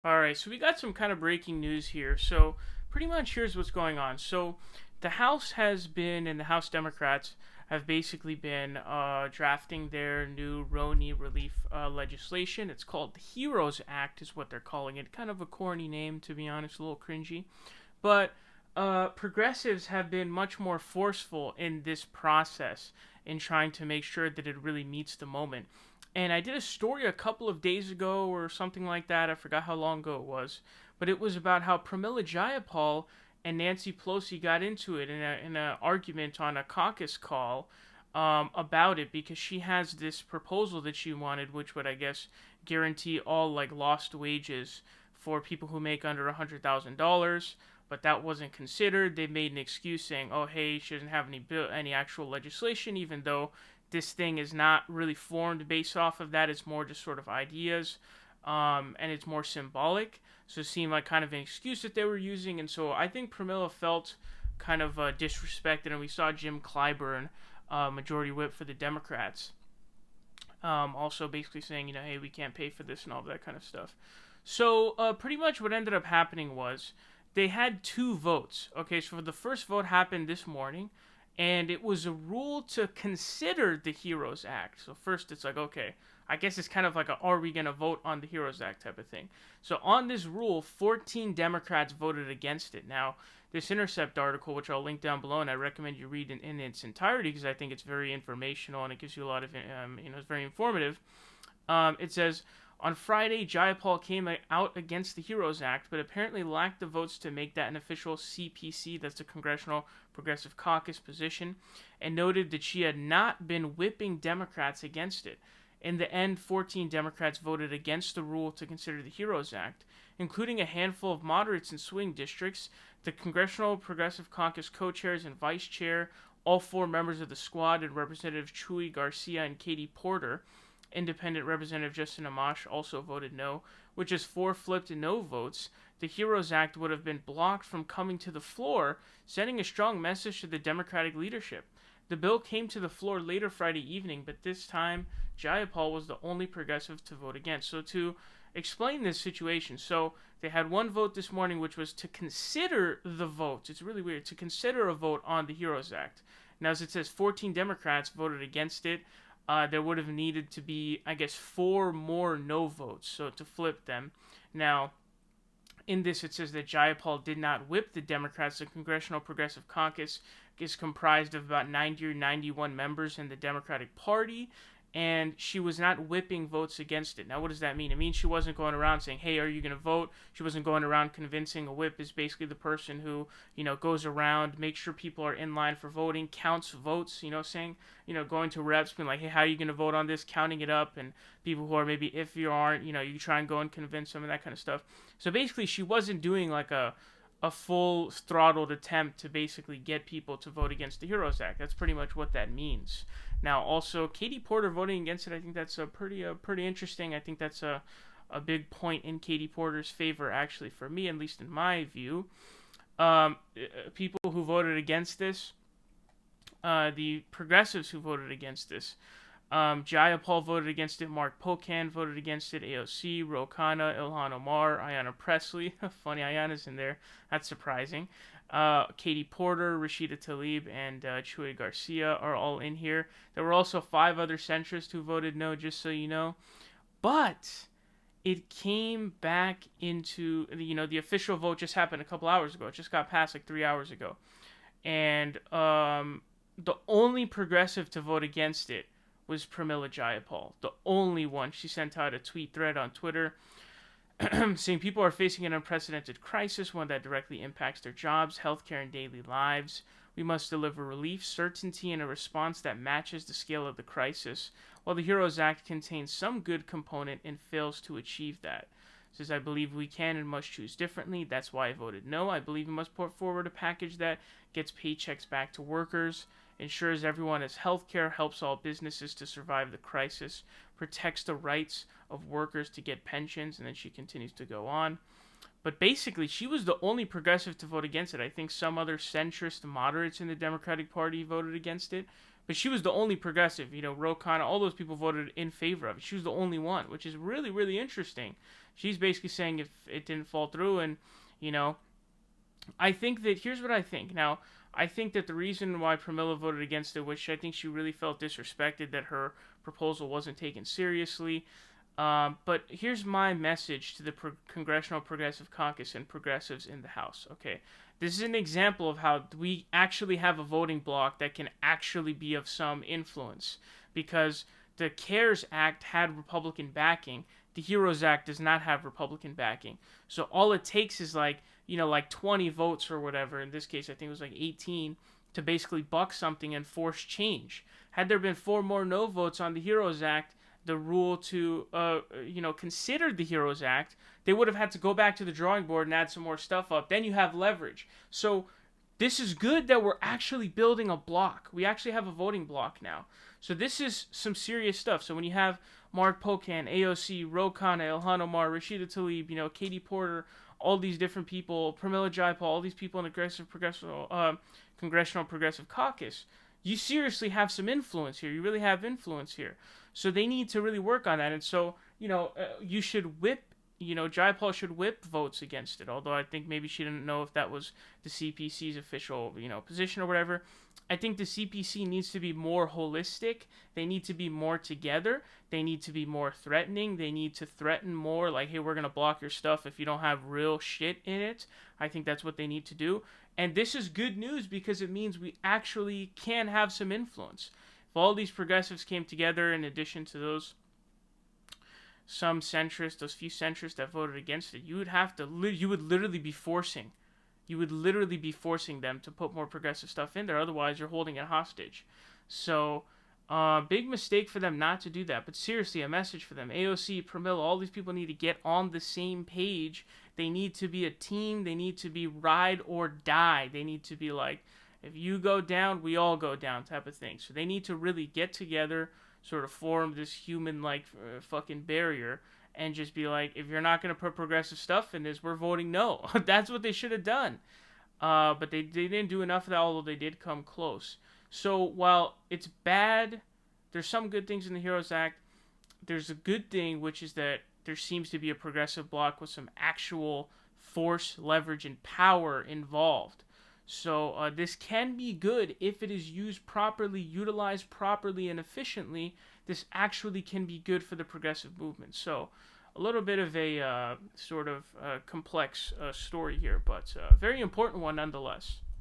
All right, so we got some kind of breaking news here. So, pretty much here's what's going on. So, the House has been, and the House Democrats have basically been drafting their new Roni relief legislation. It's called the HEROES Act, is what they're calling it. Kind of a corny name, to be honest, a little cringy. But progressives have been much more forceful in this process in trying to make sure that it really meets the moment. And I did a story a couple of days ago or something like that. I forgot how long ago it was, but it was about how Pramila Jayapal and Nancy Pelosi got into it in an argument on a caucus call about it because she has this proposal that she wanted, which would, I guess, guarantee all like lost wages for people who make under $100,000. But that wasn't considered. They made an excuse saying, "Oh, hey, she doesn't have any actual legislation," even though this thing is not really formed based off of that. It's more just sort of ideas, and it's more symbolic. So it seemed like kind of an excuse that they were using, and so I think Pramila felt kind of disrespected, and we saw Jim Clyburn, majority whip for the Democrats, also basically saying, hey, we can't pay for this and all that kind of stuff. So pretty much what ended up happening was they had two votes. Okay, so the first vote happened this morning, and it was a rule to consider the HEROES Act. So first it's like, okay, I guess it's kind of like a are we going to vote on the HEROES Act type of thing. So on this rule, 14 Democrats voted against it. Now, this Intercept article, which I'll link down below, and I recommend you read in its entirety because I think it's very informational and it gives you a lot of, it's very informative. It says, on Friday, Jayapal came out against the HEROES Act, but apparently lacked the votes to make that an official CPC, that's the Congressional Progressive Caucus position, and noted that she had not been whipping Democrats against it. In the end, 14 Democrats voted against the rule to consider the HEROES Act, including a handful of moderates in swing districts, the Congressional Progressive Caucus co-chairs and vice chair, all four members of the squad, and Representative Chuy, García, and Katie Porter. Independent Representative Justin Amash also voted no, which is four flipped no votes. The HEROES Act would have been blocked from coming to the floor, sending a strong message to the Democratic leadership. The bill came to the floor later Friday evening, but this time Jayapal was the only progressive to vote against. So to explain this situation, so they had one vote this morning, which was to consider the vote. It's really weird to consider a vote on the HEROES Act. Now, as it says, 14 Democrats voted against it. There would have needed to be, I guess, four more no votes, so to flip them. Now, in this, it says that Jayapal did not whip the Democrats. The Congressional Progressive Caucus is comprised of about 90 or 91 members in the Democratic Party, and she was not whipping votes against it. Now, what does that mean? It means she wasn't going around saying, "Hey, are you going to vote?" She wasn't going around convincing. A whip is basically the person who, goes around, makes sure people are in line for voting, counts votes, saying, going to reps, being like, "Hey, how are you going to vote on this?" Counting it up, and people who are maybe iffy or aren't, you try and go and convince them and that kind of stuff. So basically, she wasn't doing like a full throttled attempt to basically get people to vote against the HEROES Act. That's pretty much what that means. Now, also, Katie Porter voting against it, I think that's a pretty interesting. I think that's a big point in Katie Porter's favor, actually, for me, at least in my view. People who voted against this, the progressives who voted against this, Jayapal voted against it. Mark Pocan voted against it. AOC, Ro Khanna, Ilhan Omar, Ayanna Pressley. Funny, Ayanna's in there. That's surprising. Katie Porter, Rashida Tlaib, and Chuy Garcia are all in here. There were also 5 other centrists who voted no, just so you know. But it came back into, the official vote just happened a couple hours ago. It just got passed like 3 hours ago. And the only progressive to vote against it was Pramila Jayapal. The only one. She sent out a tweet thread on Twitter saying people are facing an unprecedented crisis, one that directly impacts their jobs, healthcare, and daily lives. We must deliver relief, certainty, and a response that matches the scale of the crisis. While the HEROES Act contains some good component and fails to achieve that. Says, I believe we can and must choose differently. That's why I voted no. I believe we must put forward a package that gets paychecks back to workers, ensures everyone has health care, helps all businesses to survive the crisis, protects the rights of workers to get pensions, and then she continues to go on. But basically, she was the only progressive to vote against it. I think some other centrist moderates in the Democratic Party voted against it, But she was the only progressive. Ro Khanna, all those people voted in favor of it. She was the only one, which is really, really interesting. She's basically saying if it didn't fall through, and you know, I think that here's what I think. Now, I think that the reason why Pramila voted against it, which I think she really felt disrespected that her proposal wasn't taken seriously. But here's my message to the Congressional Progressive Caucus and progressives in the House. Okay, this is an example of how we actually have a voting bloc that can actually be of some influence, because the CARES Act had Republican backing. The HEROES Act does not have Republican backing. So all it takes is like 20 votes or whatever. In this case, I think it was like 18 to basically buck something and force change. Had there been 4 more no votes on the HEROES Act, the rule to consider the HEROES Act, they would have had to go back to the drawing board and add some more stuff up. Then you have leverage. So this is good that we're actually building a block. We actually have a voting block now. So this is some serious stuff. So when you have Mark Pocan, AOC, Ro Khanna, Ilhan Omar, Rashida Tlaib, Katie Porter, all these different people, Pramila Jayapal, all these people in the Congressional Progressive Caucus, you seriously have some influence here. You really have influence here. So they need to really work on that. And so, you should whip, Jayapal should whip votes against it. Although I think maybe she didn't know if that was the CPC's official, position or whatever. I think the CPC needs to be more holistic. They need to be more together. They need to be more threatening. They need to threaten more, like, hey, we're going to block your stuff if you don't have real shit in it. I think that's what they need to do. And this is good news because it means we actually can have some influence. If all these progressives came together, in addition to those few centrists that voted against it, you would literally be forcing them to put more progressive stuff in there. Otherwise, you're holding it hostage. So, big mistake for them not to do that. But seriously, a message for them. AOC, Pramila, all these people need to get on the same page. They need to be a team. They need to be ride or die. They need to be like, if you go down, we all go down type of thing. So they need to really get together, sort of form this human fucking barrier, and just be like, if you're not going to put progressive stuff in this, we're voting no. That's what they should have done. But they didn't do enough of that, although they did come close. So while it's bad, there's some good things in the HEROES Act. There's a good thing, which is that there seems to be a progressive bloc with some actual force, leverage, and power involved. So this can be good if it is used properly, utilized properly, and efficiently. This actually can be good for the progressive movement. So a little bit of a complex story here, but a very important one nonetheless.